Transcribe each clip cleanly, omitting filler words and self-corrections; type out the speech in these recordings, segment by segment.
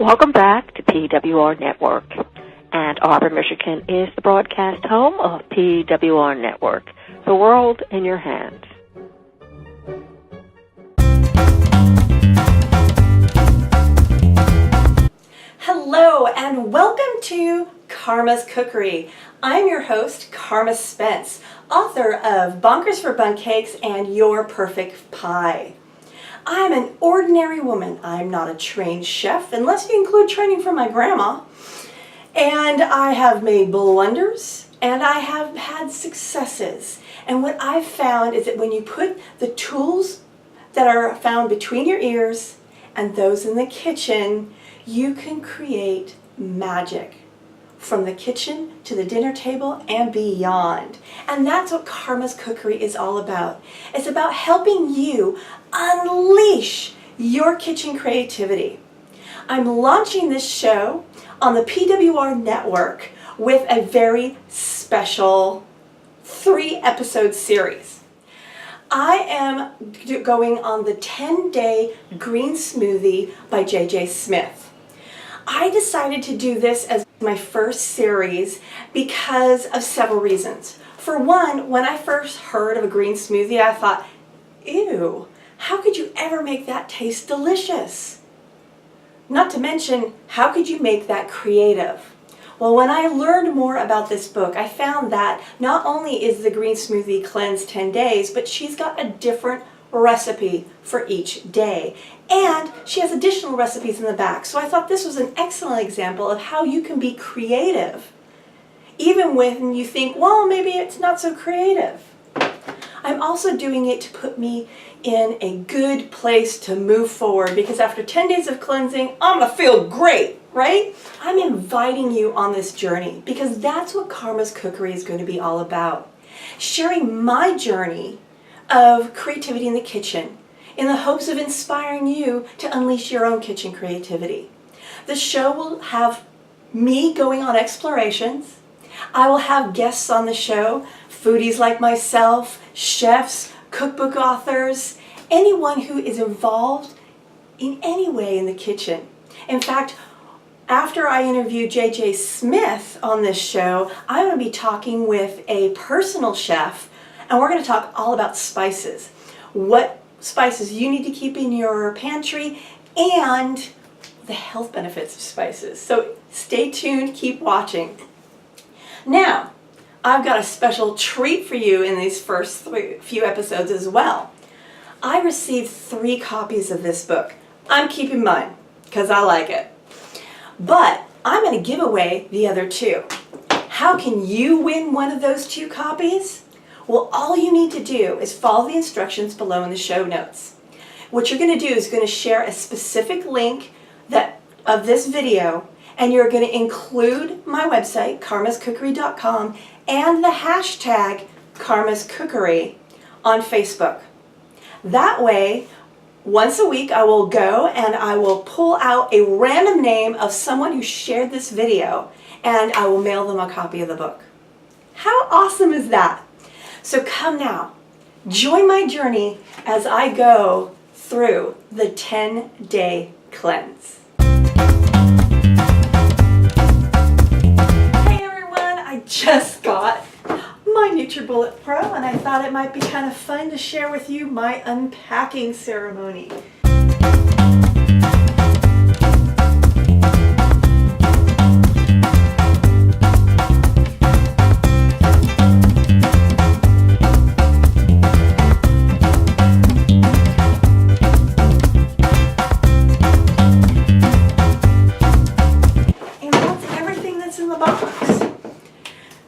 Welcome back to PWR Network. Ann Arbor, Michigan is the broadcast home of PWR Network, the world in your hands. Hello and welcome to Carma's Cookery. I'm your host, Carma Spence, author of Bonkers for Bun Cakes and Your Perfect Pie. I'm an ordinary woman. I'm not a trained chef, unless you include training from my grandma. And I have made blunders, and I have had successes. And what I've found is that when you put the tools that are found between your ears and those in the kitchen, you can create magic from the kitchen to the dinner table and beyond. And that's what Carma's Cookery is all about. It's about helping you unleash your kitchen creativity. I'm launching this show on the PWR network with a very special 3-episode series. I am going on the 10-day Green Smoothie by J.J. Smith. I decided to do this as my first series because of several reasons. For one, when I first heard of a green smoothie, I thought, ew, how could you ever make that taste delicious? Not to mention, how could you make that creative? Well, when I learned more about this book, I found that not only is the Green Smoothie Cleanse 10 days, but she's got a different recipe for each day. And she has additional recipes in the back. So I thought this was an excellent example of how you can be creative, even when you think, well, maybe it's not so creative. I'm also doing it to put me in a good place to move forward, because after 10 days of cleansing, I'm gonna feel great, right? I'm inviting you on this journey because that's what Carma's Cookery is going to be all about. Sharing my journey of creativity in the kitchen in the hopes of inspiring you to unleash your own kitchen creativity. The show will have me going on explorations. I will have guests on the show, foodies like myself, chefs, cookbook authors, anyone who is involved in any way in the kitchen. In fact, after I interview J.J. Smith on this show, I'm going to be talking with a personal chef, and we're going to talk all about spices. What spices you need to keep in your pantry and the health benefits of spices. So stay tuned, keep watching. Now, I've got a special treat for you in these first few episodes as well. I received 3 copies of this book. I'm keeping mine because I like it. But I'm going to give away the other 2. How can you win one of those 2 copies? Well, all you need to do is follow the instructions below in the show notes. What you're going to do is going to share a specific link of this video, and you're going to include my website, carmascookery.com, and the hashtag Carma's Cookery on Facebook. That way, once a week I will go and I will pull out a random name of someone who shared this video, and I will mail them a copy of the book. How awesome is that? So come now, join my journey as I go through the 10-day cleanse. Hey everyone, I just got my NutriBullet Pro, and I thought it might be kind of fun to share with you my unpacking ceremony.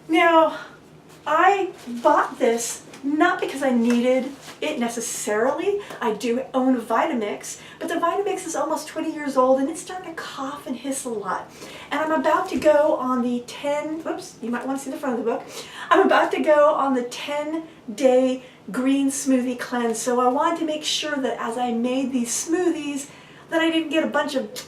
Now, I bought this not because I needed it necessarily. I do own a Vitamix, but the Vitamix is almost 20 years old and it's starting to cough and hiss a lot. And I'm about to go on the you might want to see the front of the book. I'm about to go on the 10-day Green Smoothie Cleanse, so I wanted to make sure that as I made these smoothies that I didn't get a bunch of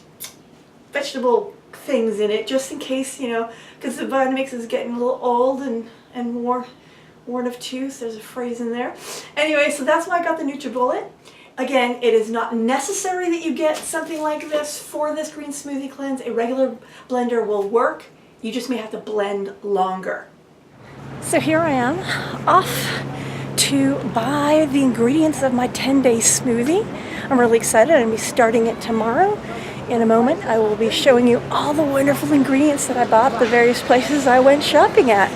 vegetable things in it, just in case, because the Vitamix is getting a little old and worn of tooth. There's a phrase in there. Anyway, so that's why I got the NutriBullet. Again, it is not necessary that you get something like this for this green smoothie cleanse. A regular blender will work. You just may have to blend longer. So here I am, off to buy the ingredients of my 10-day smoothie. I'm really excited. I'm going to be starting it tomorrow. In a moment, I will be showing you all the wonderful ingredients that I bought at the various places I went shopping at.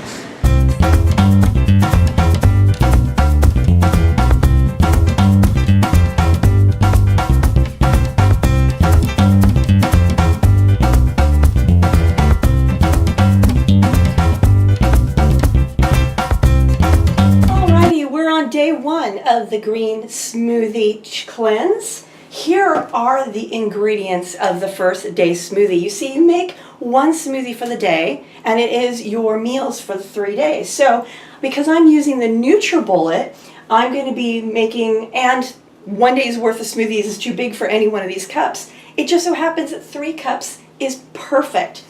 Day one of the Green Smoothie Cleanse. Here are the ingredients of the first day smoothie. You see, you make one smoothie for the day, and it is your meals for the 3 days. So, because I'm using the NutriBullet, I'm going to be making, and 1 day's worth of smoothies is too big for any one of these cups. It just so happens that 3 cups is perfect.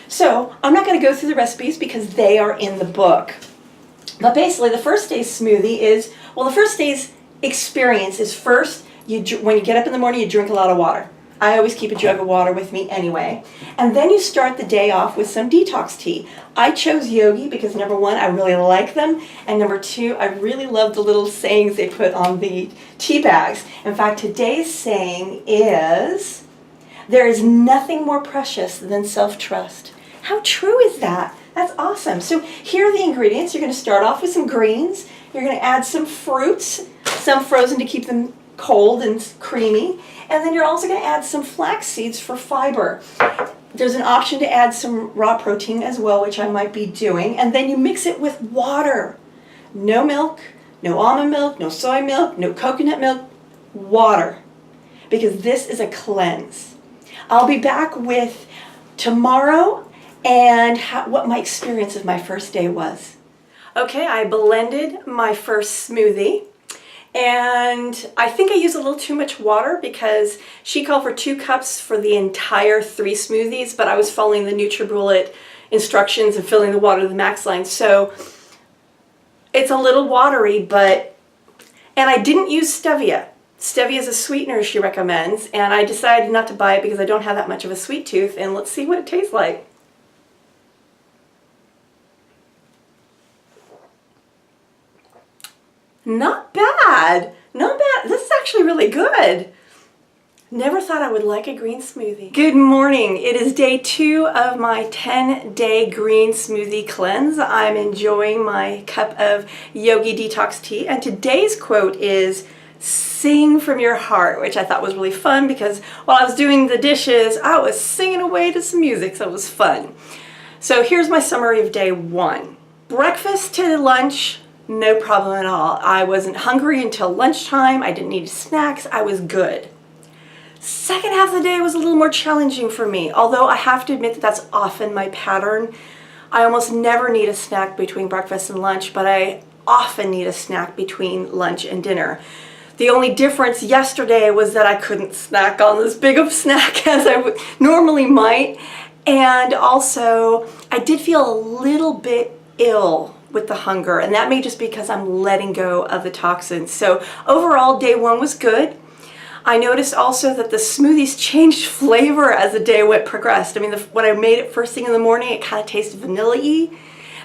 So, I'm not going to go through the recipes because they are in the book. But basically, the first day's smoothie is, well, the first day's experience is first, when you get up in the morning, you drink a lot of water. I always keep a jug of water with me anyway. And then you start the day off with some detox tea. I chose Yogi because number one, I really like them. And number two, I really love the little sayings they put on the tea bags. In fact, today's saying is, there is nothing more precious than self-trust. How true is that? That's awesome. So here are the ingredients. You're going to start off with some greens. You're going to add some fruits, some frozen to keep them cold and creamy. And then you're also going to add some flax seeds for fiber. There's an option to add some raw protein as well, which I might be doing. And then you mix it with water. No milk, no almond milk, no soy milk, no coconut milk, water. Because this is a cleanse. I'll be back with tomorrow and what my experience of my first day was. Okay, I blended my first smoothie, and I think I used a little too much water because she called for 2 cups for the entire 3 smoothies, but I was following the NutriBullet instructions and filling the water to the max line, so it's a little watery, and I didn't use stevia. Stevia is a sweetener she recommends, and I decided not to buy it because I don't have that much of a sweet tooth, and let's see what it tastes like. Not bad. Not bad. This is actually really good. Never thought I would like a green smoothie. Good morning. It is day 2 of my 10-day green smoothie cleanse. I'm enjoying my cup of Yogi detox tea, and today's quote is, "Sing from your heart," which I thought was really fun because while I was doing the dishes, I was singing away to some music, so it was fun. So here's my summary of day 1. Breakfast to lunch, no problem at all. I wasn't hungry until lunchtime. I didn't need snacks. I was good. Second half of the day was a little more challenging for me, although I have to admit that that's often my pattern. I almost never need a snack between breakfast and lunch, but I often need a snack between lunch and dinner. The only difference yesterday was that I couldn't snack on as big of a snack as I normally might, and also I did feel a little bit ill with the hunger, and that may just be because I'm letting go of the toxins. So overall, day 1 was good. I noticed also that the smoothies changed flavor as the day progressed. I mean, when I made it first thing in the morning, it kind of tasted vanilla-y.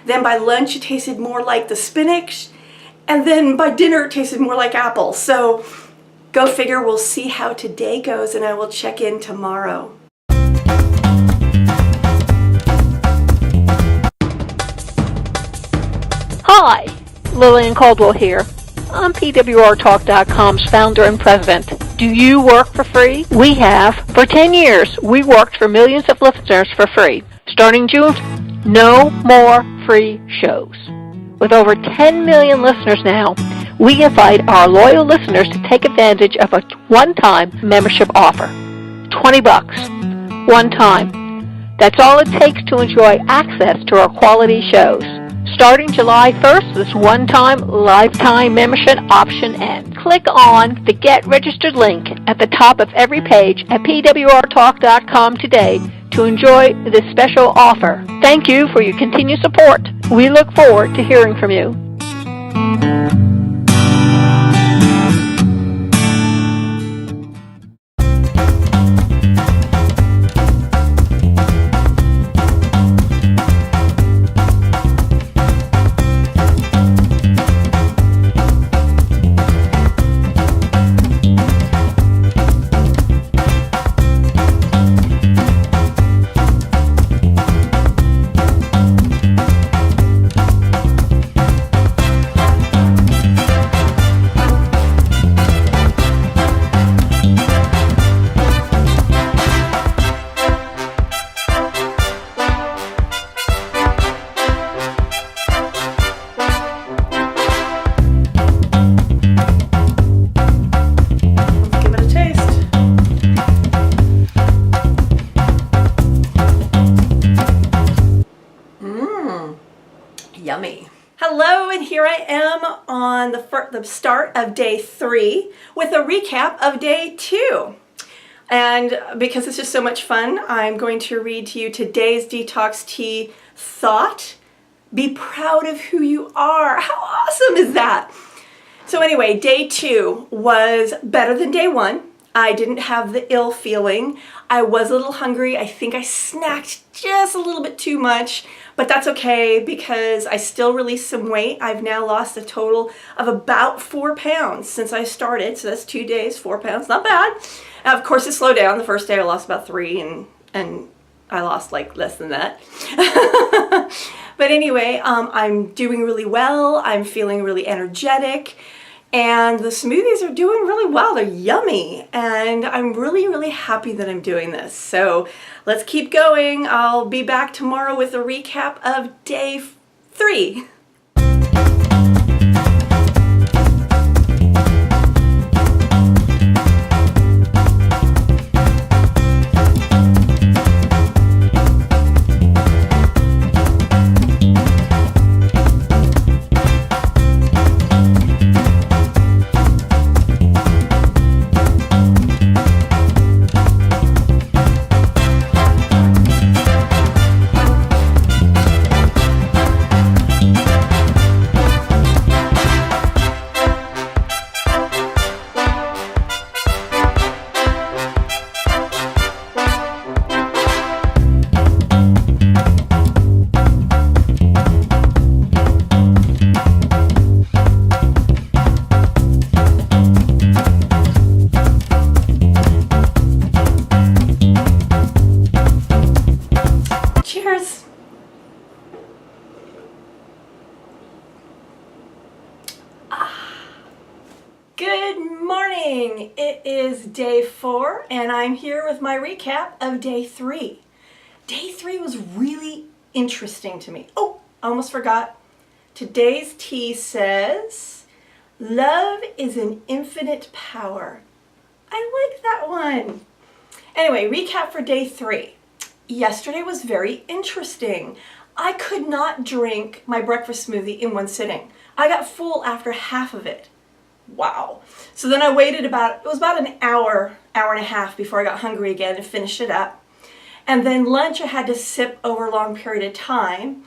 Then by lunch, it tasted more like the spinach. And then by dinner, it tasted more like apple. So go figure, we'll see how today goes, and I will check in tomorrow. Hi, Lillian Caldwell here. I'm PWRTalk.com's founder and president. Do you work for free? We have. For 10 years, we worked for millions of listeners for free. Starting June, no more free shows. With over 10 million listeners now, we invite our loyal listeners to take advantage of a one-time membership offer. $20. One time. That's all it takes to enjoy access to our quality shows. Starting July 1st, this one-time lifetime membership option ends. Click on the Get Registered link at the top of every page at pwrtalk.com today to enjoy this special offer. Thank you for your continued support. We look forward to hearing from you. on the start of day 3 with a recap of day 2. And because it's just so much fun, I'm going to read to you today's detox tea thought. Be proud of who you are. How awesome is that? So anyway, day 2 was better than day 1. I didn't have the ill feeling. I was a little hungry. I think I snacked just a little bit too much, but that's okay because I still released some weight. I've now lost a total of about 4 pounds since I started. So that's 2 days, 4 pounds, not bad. Of course, it slowed down. The first day I lost about 3 and I lost like less than that. But anyway, I'm doing really well. I'm feeling really energetic. And the smoothies are doing really well. They're yummy. And I'm really, really happy that I'm doing this. So let's keep going. I'll be back tomorrow with a recap of day 3. Cheers! Good morning! It is day 4 and I'm here with my recap of day 3. Day 3 was really interesting to me. Oh, I almost forgot. Today's tea says, love is an infinite power. I like that one. Anyway, recap for day 3. Yesterday was very interesting. I could not drink my breakfast smoothie in one sitting. I got full after half of it. Wow. So then I waited it was about an hour and a half before I got hungry again and finished it up. And then lunch I had to sip over a long period of time.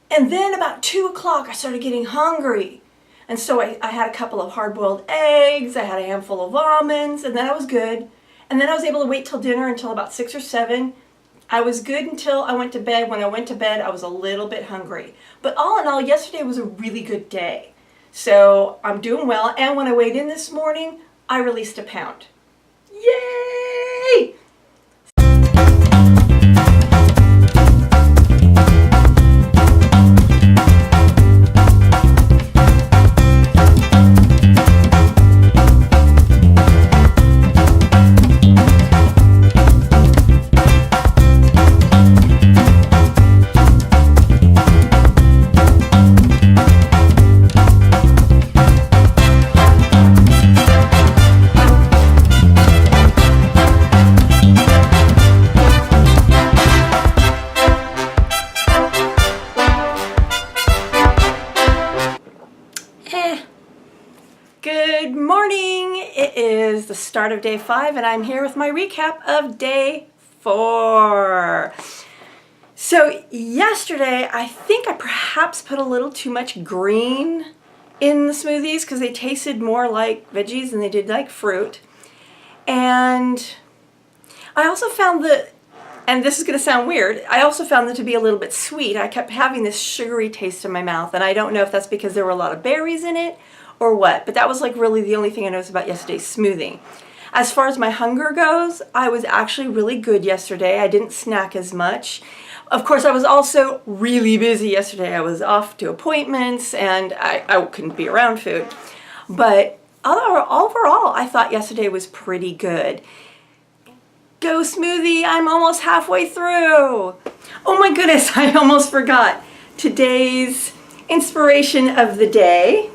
And then about 2 o'clock I started getting hungry. And so I had a couple of hard-boiled eggs, I had a handful of almonds, and then I was good. And then I was able to wait till dinner until about 6 or 7. I was good until I went to bed. When I went to bed, I was a little bit hungry. But all in all, yesterday was a really good day. So I'm doing well. And when I weighed in this morning, I released a pound. Yay! Good morning! It is the start of day 5 and I'm here with my recap of day 4. So yesterday I think I perhaps put a little too much green in the smoothies because they tasted more like veggies than they did like fruit. And I also found that, and this is going to sound weird, I also found them to be a little bit sweet. I kept having this sugary taste in my mouth and I don't know if that's because there were a lot of berries in it or what, but that was like really the only thing I noticed about yesterday's smoothie. As far as my hunger goes, I was actually really good yesterday. I didn't snack as much. Of course, I was also really busy yesterday. I was off to appointments and I couldn't be around food. But overall, I thought yesterday was pretty good. Go smoothie, I'm almost halfway through. Oh my goodness, I almost forgot. Today's inspiration of the day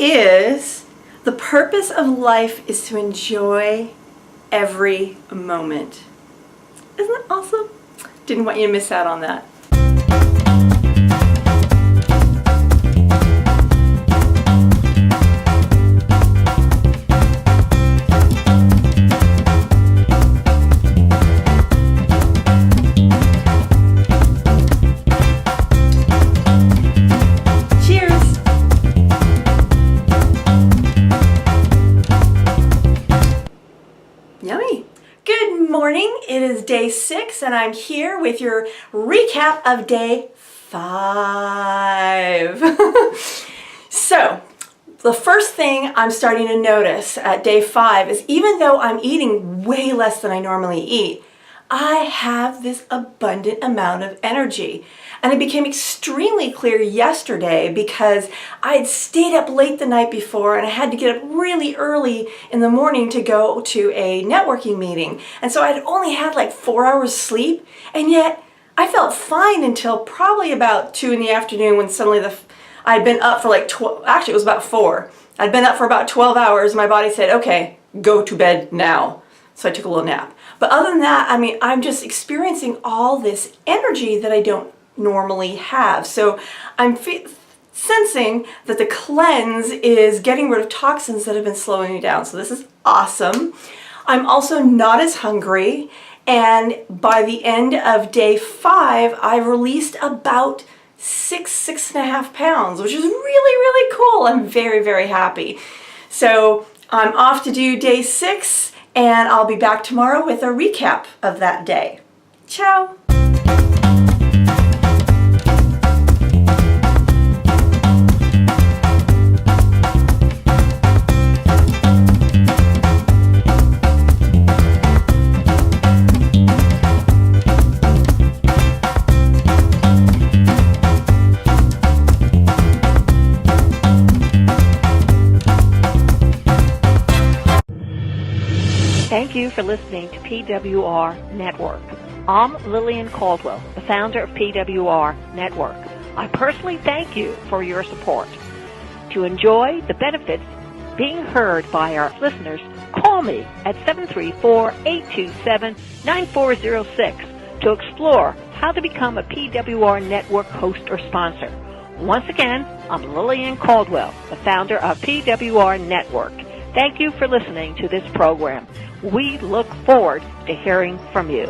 is the purpose of life is to enjoy every moment. Isn't that awesome? Didn't want you to miss out on that. morning. It is day 6 and I'm here with your recap of day 5. So, the first thing I'm starting to notice at day 5 is even though I'm eating way less than I normally eat, I have this abundant amount of energy. And it became extremely clear yesterday because I had stayed up late the night before and I had to get up really early in the morning to go to a networking meeting. And so I'd only had like 4 hours sleep, and yet I felt fine until probably about 2 in the afternoon when suddenly I'd been up for like 12, actually it was about 4. I'd been up for about 12 hours. My body said, okay, go to bed now. So I took a little nap. But other than that, I mean, I'm just experiencing all this energy that I don't normally have. So I'm sensing that the cleanse is getting rid of toxins that have been slowing me down. So this is awesome. I'm also not as hungry. And by the end of day 5, I've released about 6.5 pounds, which is really, really cool. I'm very, very happy. So I'm off to do day 6. And I'll be back tomorrow with a recap of that day. Ciao! Thank you for listening to PWR Network. I'm Lillian Caldwell, the founder of PWR Network. I personally thank you for your support. To enjoy the benefits being heard by our listeners, call me at 734-827-9406 to explore how to become a PWR Network host or sponsor. Once again, I'm Lillian Caldwell, the founder of PWR Network. Thank you for listening to this program. We look forward to hearing from you.